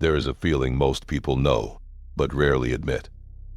There is a feeling most people know, but rarely admit.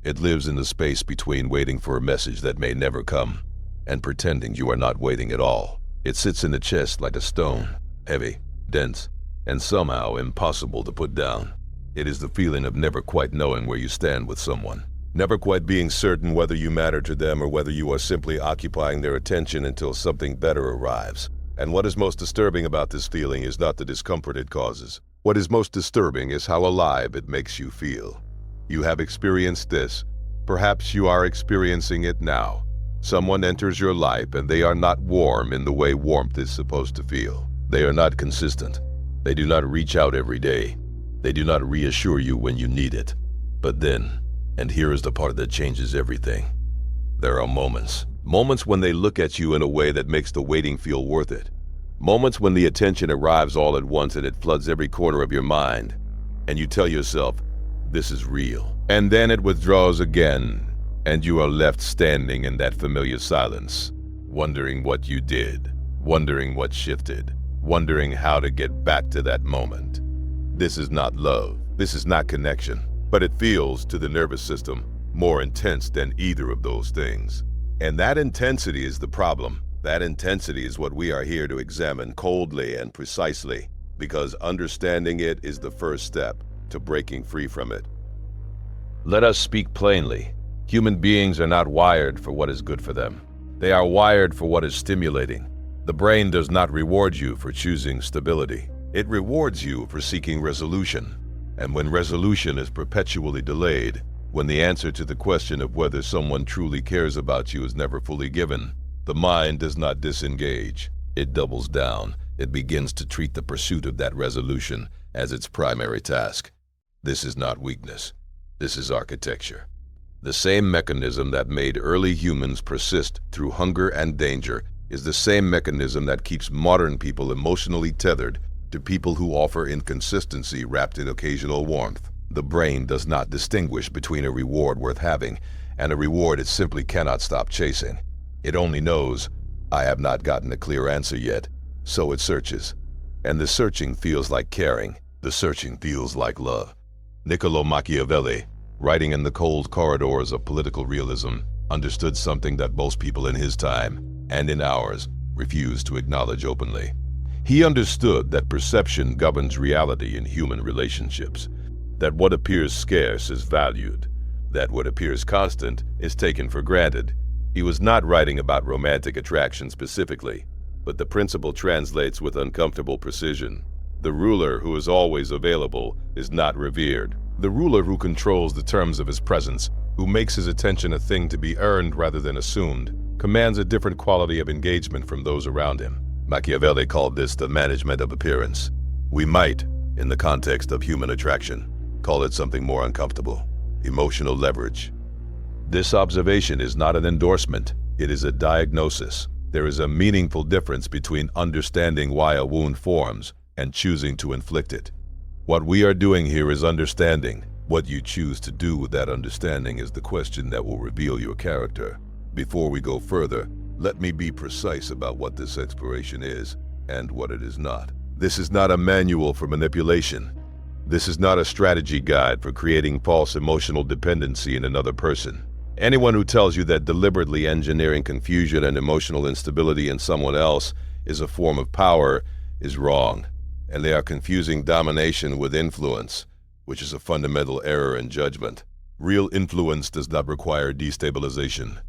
It lives in the space between waiting for a message that may never come and pretending you are not waiting at all. It sits in the chest like a stone, heavy, dense, and somehow impossible to put down. It is the feeling of never quite knowing where you stand with someone, never quite being certain whether you matter to them or whether you are simply occupying their attention until something better arrives. And what is most disturbing about this feeling is not the discomfort it causes. What is most disturbing is how alive it makes you feel. You have experienced this. Perhaps you are experiencing it now. Someone enters your life and they are not warm in the way warmth is supposed to feel. They are not consistent. They do not reach out every day. They do not reassure you when you need it. But then, and here is the part that changes everything, there are moments when they look at you in a way that makes the waiting feel worth it. Moments when the attention arrives all at once and it floods every corner of your mind, and you tell yourself, this is real. And then it withdraws again, and you are left standing in that familiar silence, wondering what you did, wondering what shifted, wondering how to get back to that moment. This is not love, this is not connection, but it feels, to the nervous system, more intense than either of those things. And that intensity is the problem. That intensity is what we are here to examine coldly and precisely, because understanding it is the first step to breaking free from it. Let us speak plainly. Human beings are not wired for what is good for them. They are wired for what is stimulating. The brain does not reward you for choosing stability. It rewards you for seeking resolution. And when resolution is perpetually delayed, when the answer to the question of whether someone truly cares about you is never fully given, the mind does not disengage. It doubles down. It begins to treat the pursuit of that resolution as its primary task. This is not weakness. This is architecture. The same mechanism that made early humans persist through hunger and danger is the same mechanism that keeps modern people emotionally tethered to people who offer inconsistency wrapped in occasional warmth. The brain does not distinguish between a reward worth having and a reward it simply cannot stop chasing. It only knows, I have not gotten a clear answer yet, so it searches. And the searching feels like caring. The searching feels like love. Niccolo Machiavelli, writing in the cold corridors of political realism, understood something that most people in his time, and in ours, refuse to acknowledge openly. He understood that perception governs reality in human relationships, that what appears scarce is valued, that what appears constant is taken for granted. He was not writing about romantic attraction specifically, but the principle translates with uncomfortable precision. The ruler who is always available is not revered. The ruler who controls the terms of his presence, who makes his attention a thing to be earned rather than assumed, commands a different quality of engagement from those around him. Machiavelli called this the management of appearance. We might, in the context of human attraction, call it something more uncomfortable: emotional leverage. This observation is not an endorsement, it is a diagnosis. There is a meaningful difference between understanding why a wound forms and choosing to inflict it. What we are doing here is understanding. What you choose to do with that understanding is the question that will reveal your character. Before we go further, let me be precise about what this exploration is and what it is not. This is not a manual for manipulation. This is not a strategy guide for creating false emotional dependency in another person. Anyone who tells you that deliberately engineering confusion and emotional instability in someone else is a form of power is wrong, and they are confusing domination with influence, which is a fundamental error in judgment. Real influence does not require destabilization.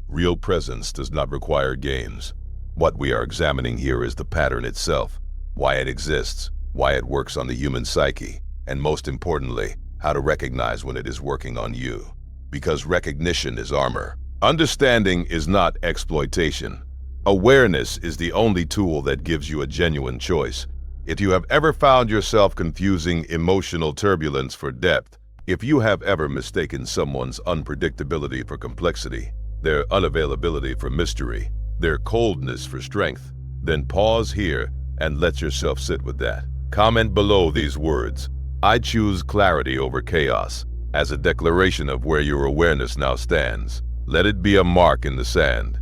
Real presence does not require games. What we are examining here is the pattern itself, why it exists, why it works on the human psyche, and most importantly, how to recognize when it is working on you. Because recognition is armor. Understanding is not exploitation. Awareness is the only tool that gives you a genuine choice. If you have ever found yourself confusing emotional turbulence for depth, if you have ever mistaken someone's unpredictability for complexity, their unavailability for mystery, their coldness for strength, then pause here and let yourself sit with that. Comment below these words: I choose clarity over chaos, as a declaration of where your awareness now stands. Let it be a mark in the sand.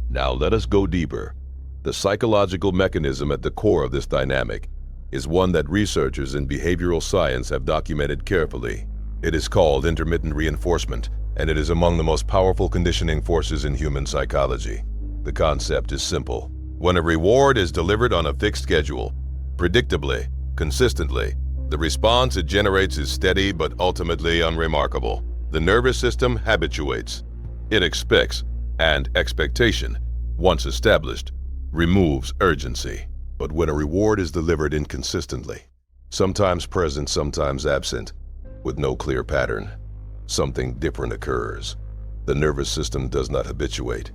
Now let us go deeper. The psychological mechanism at the core of this dynamic is one that researchers in behavioral science have documented carefully. It is called intermittent reinforcement, and it is among the most powerful conditioning forces in human psychology. The concept is simple. When a reward is delivered on a fixed schedule, predictably, consistently, the response it generates is steady but ultimately unremarkable. The nervous system habituates. It expects, and expectation, once established, removes urgency. But when a reward is delivered inconsistently, sometimes present, sometimes absent, with no clear pattern, something different occurs. The nervous system does not habituate.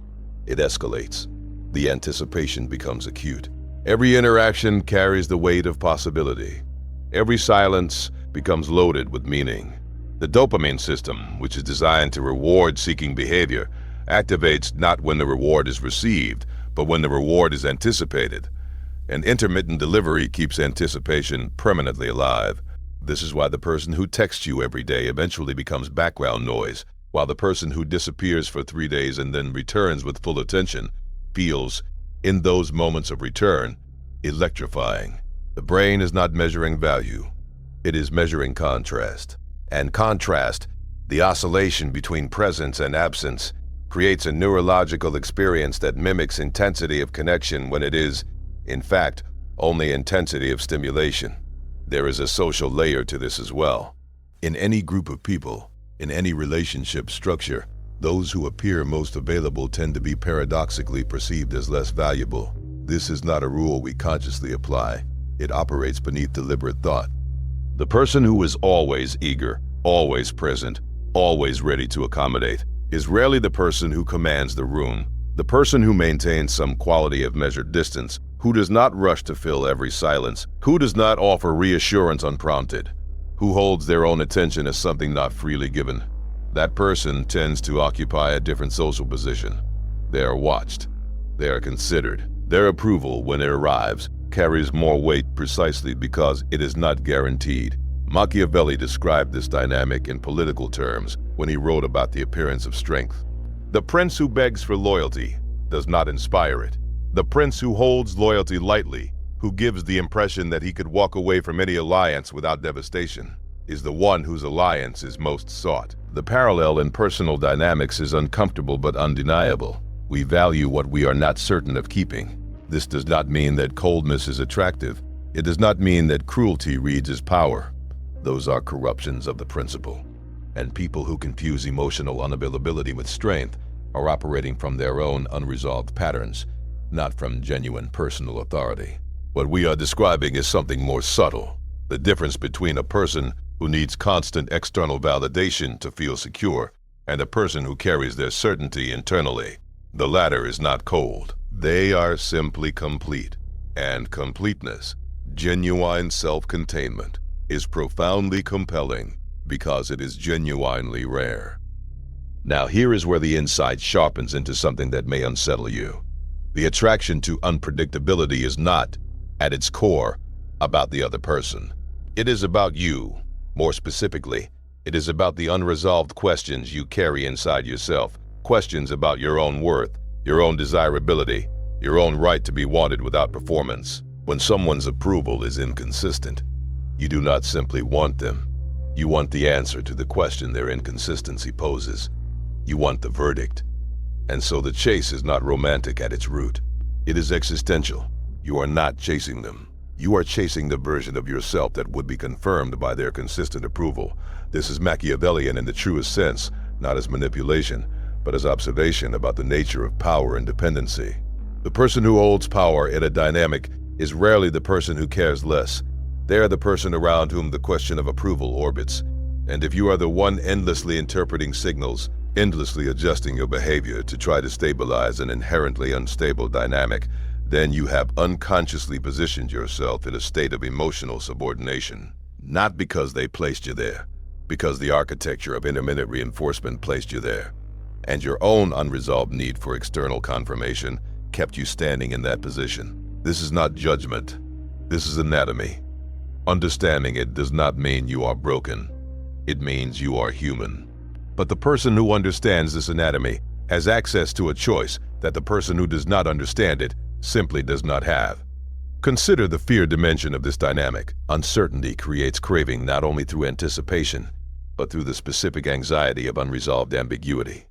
It escalates. The anticipation becomes acute. Every interaction carries the weight of possibility. Every silence becomes loaded with meaning. The dopamine system, which is designed to reward seeking behavior, activates not when the reward is received, but when the reward is anticipated. An intermittent delivery keeps anticipation permanently alive. This is why the person who texts you every day eventually becomes background noise, while the person who disappears for 3 days and then returns with full attention feels, in those moments of return, electrifying. The brain is not measuring value. It is measuring contrast. And contrast, the oscillation between presence and absence, creates a neurological experience that mimics intensity of connection when it is, in fact, only intensity of stimulation. There is a social layer to this as well. In any group of people, in any relationship structure, those who appear most available tend to be paradoxically perceived as less valuable. This is not a rule we consciously apply. It operates beneath deliberate thought. The person who is always eager, always present, always ready to accommodate, is rarely the person who commands the room. The person who maintains some quality of measured distance, who does not rush to fill every silence, who does not offer reassurance unprompted, who holds their own attention as something not freely given. That person tends to occupy a different social position. They are watched. They are considered. Their approval, when it arrives, carries more weight precisely because it is not guaranteed. Machiavelli described this dynamic in political terms when he wrote about the appearance of strength. The prince who begs for loyalty does not inspire it. The prince who holds loyalty lightly, who gives the impression that he could walk away from any alliance without devastation, is the one whose alliance is most sought. The parallel in personal dynamics is uncomfortable but undeniable. We value what we are not certain of keeping. This does not mean that coldness is attractive. It does not mean that cruelty reads as power. Those are corruptions of the principle. And people who confuse emotional unavailability with strength are operating from their own unresolved patterns, not from genuine personal authority. What we are describing is something more subtle. The difference between a person who needs constant external validation to feel secure and a person who carries their certainty internally. The latter is not cold. They are simply complete. And completeness, genuine self-containment, is profoundly compelling because it is genuinely rare. Now here is where the insight sharpens into something that may unsettle you. The attraction to unpredictability is not, at its core, about the other person. It is about you. More specifically, it is about the unresolved questions you carry inside yourself, questions about your own worth, your own desirability, your own right to be wanted without performance. When someone's approval is inconsistent, you do not simply want them. You want the answer to the question their inconsistency poses. You want the verdict. And so the chase is not romantic at its root. It is existential. You are not chasing them. You are chasing the version of yourself that would be confirmed by their consistent approval. This is Machiavellian in the truest sense, not as manipulation, but as observation about the nature of power and dependency. The person who holds power in a dynamic is rarely the person who cares less. They are the person around whom the question of approval orbits. And if you are the one endlessly interpreting signals, endlessly adjusting your behavior to try to stabilize an inherently unstable dynamic, then you have unconsciously positioned yourself in a state of emotional subordination. Not because they placed you there, because the architecture of intermittent reinforcement placed you there. And your own unresolved need for external confirmation kept you standing in that position. This is not judgment. This is anatomy. Understanding it does not mean you are broken. It means you are human. But the person who understands this anatomy has access to a choice that the person who does not understand it simply does not have. Consider the fear dimension of this dynamic. Uncertainty creates craving not only through anticipation, but through the specific anxiety of unresolved ambiguity.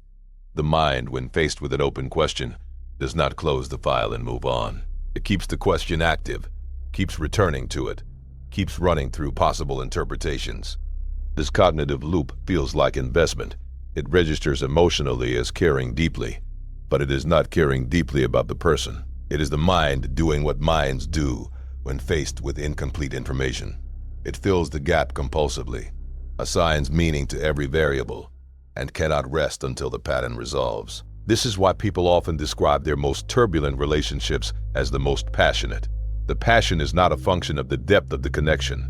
The mind, when faced with an open question, does not close the file and move on. It keeps the question active, keeps returning to it, keeps running through possible interpretations. This cognitive loop feels like investment. It registers emotionally as caring deeply, but it is not caring deeply about the person. It is the mind doing what minds do when faced with incomplete information. It fills the gap compulsively, assigns meaning to every variable, and cannot rest until the pattern resolves. This is why people often describe their most turbulent relationships as the most passionate. The passion is not a function of the depth of the connection.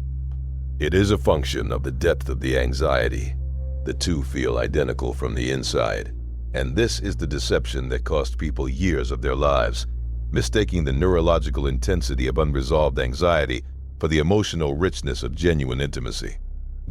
It is a function of the depth of the anxiety. The two feel identical from the inside. And this is the deception that cost people years of their lives, mistaking the neurological intensity of unresolved anxiety for the emotional richness of genuine intimacy.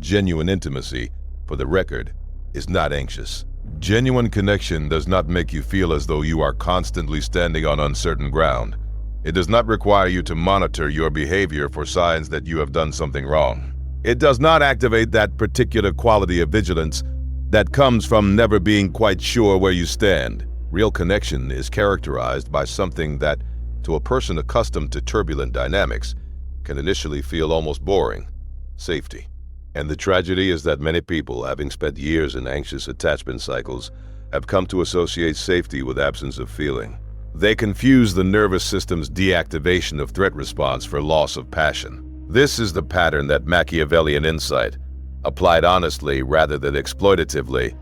Genuine intimacy, for the record, is not anxious. Genuine connection does not make you feel as though you are constantly standing on uncertain ground. It does not require you to monitor your behavior for signs that you have done something wrong. It does not activate that particular quality of vigilance that comes from never being quite sure where you stand. Real connection is characterized by something that, to a person accustomed to turbulent dynamics, can initially feel almost boring: safety. And the tragedy is that many people, having spent years in anxious attachment cycles, have come to associate safety with absence of feeling. They confuse the nervous system's deactivation of threat response for loss of passion. This is the pattern that Machiavellian insight, applied honestly rather than exploitatively,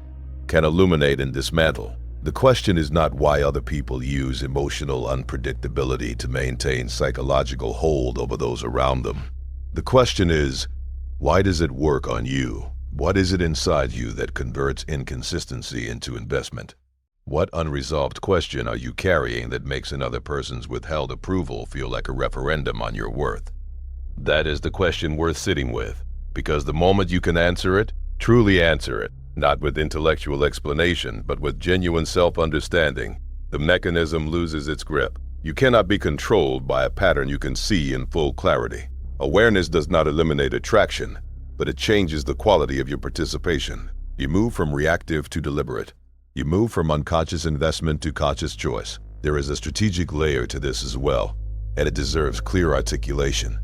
can illuminate and dismantle. The question is not why other people use emotional unpredictability to maintain psychological hold over those around them. The question is, why does it work on you? What is it inside you that converts inconsistency into investment? What unresolved question are you carrying that makes another person's withheld approval feel like a referendum on your worth? That is the question worth sitting with, because the moment you can answer it, truly answer it, not with intellectual explanation, but with genuine self-understanding, the mechanism loses its grip. You cannot be controlled by a pattern you can see in full clarity. Awareness does not eliminate attraction, but it changes the quality of your participation. You move from reactive to deliberate. You move from unconscious investment to conscious choice. There is a strategic layer to this as well, and it deserves clear articulation.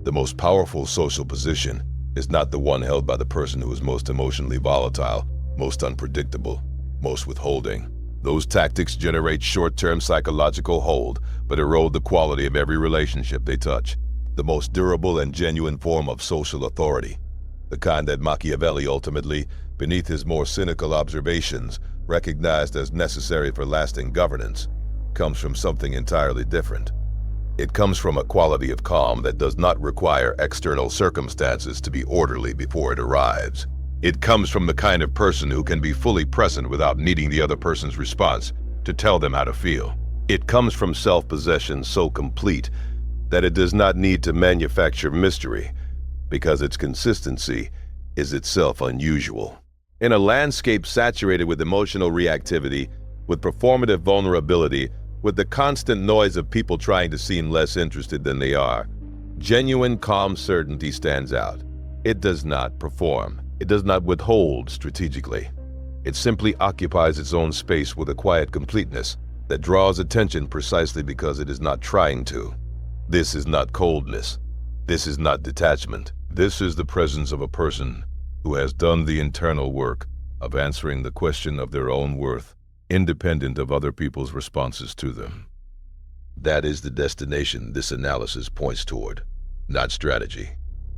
The most powerful social position is not the one held by the person who is most emotionally volatile, most unpredictable, most withholding. Those tactics generate short-term psychological hold, but erode the quality of every relationship they touch. The most durable and genuine form of social authority, the kind that Machiavelli ultimately, beneath his more cynical observations, recognized as necessary for lasting governance, comes from something entirely different. It comes from a quality of calm that does not require external circumstances to be orderly before it arrives. It comes from the kind of person who can be fully present without needing the other person's response to tell them how to feel. It comes from self-possession so complete that it does not need to manufacture mystery, because its consistency is itself unusual. In a landscape saturated with emotional reactivity, with performative vulnerability, with the constant noise of people trying to seem less interested than they are, genuine calm certainty stands out. It does not perform. It does not withhold strategically. It simply occupies its own space with a quiet completeness that draws attention precisely because it is not trying to. This is not coldness. This is not detachment. This is the presence of a person who has done the internal work of answering the question of their own worth, independent of other people's responses to them. That is the destination this analysis points toward, not strategy,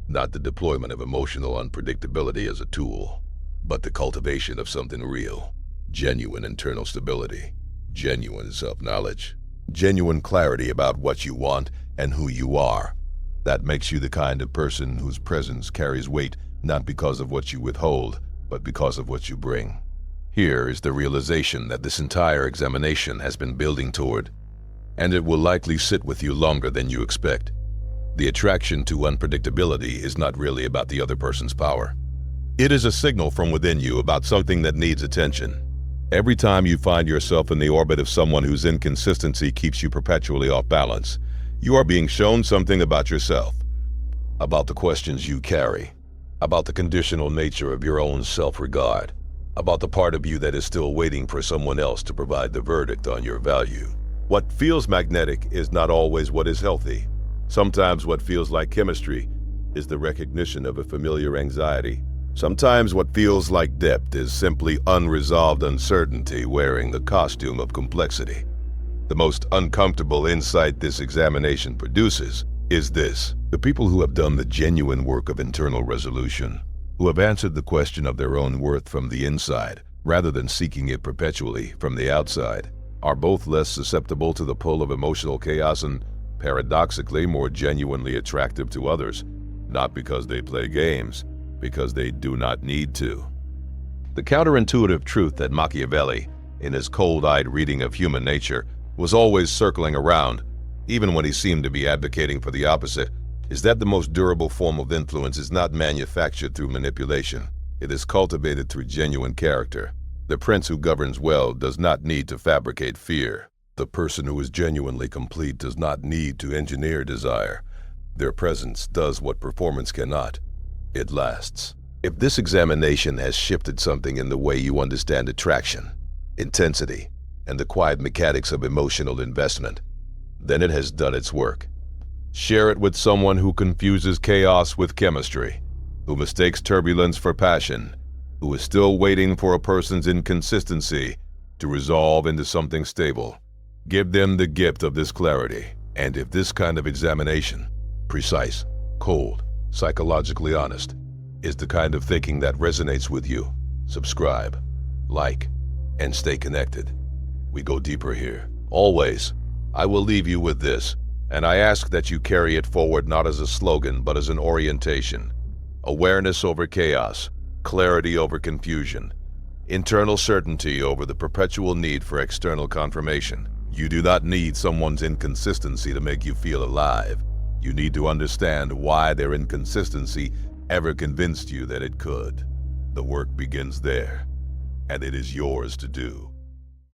not the deployment of emotional unpredictability as a tool, but the cultivation of something real, genuine internal stability, genuine self-knowledge, genuine clarity about what you want and who you are. That makes you the kind of person whose presence carries weight not because of what you withhold, but because of what you bring. Here is the realization that this entire examination has been building toward, and it will likely sit with you longer than you expect. The attraction to unpredictability is not really about the other person's power. It is a signal from within you about something that needs attention. Every time you find yourself in the orbit of someone whose inconsistency keeps you perpetually off balance, You are being shown something about yourself, about the questions you carry, about the conditional nature of your own self-regard, about the part of you that is still waiting for someone else to provide the verdict on your value. What feels magnetic is not always what is healthy. Sometimes what feels like chemistry is the recognition of a familiar anxiety. Sometimes what feels like depth is simply unresolved uncertainty wearing the costume of complexity. The most uncomfortable insight this examination produces is this: the people who have done the genuine work of internal resolution, who have answered the question of their own worth from the inside, rather than seeking it perpetually from the outside, are both less susceptible to the pull of emotional chaos and, paradoxically, more genuinely attractive to others, not because they play games, because they do not need to. The counterintuitive truth that Machiavelli, in his cold-eyed reading of human nature, was always circling around, even when he seemed to be advocating for the opposite, is that the most durable form of influence is not manufactured through manipulation. It is cultivated through genuine character. The prince who governs well does not need to fabricate fear. The person who is genuinely complete does not need to engineer desire. Their presence does what performance cannot. It lasts. If this examination has shifted something in the way you understand attraction, intensity, and the quiet mechanics of emotional investment, then it has done its work. Share it with someone who confuses chaos with chemistry, who mistakes turbulence for passion, who is still waiting for a person's inconsistency to resolve into something stable. Give them the gift of this clarity, and if this kind of examination, precise, cold, psychologically honest, is the kind of thinking that resonates with you, subscribe, like, and stay connected. We go deeper here. Always, I will leave you with this, and I ask that you carry it forward not as a slogan, but as an orientation. Awareness over chaos, clarity over confusion, internal certainty over the perpetual need for external confirmation. You do not need someone's inconsistency to make you feel alive. You need to understand why their inconsistency ever convinced you that it could. The work begins there, and it is yours to do.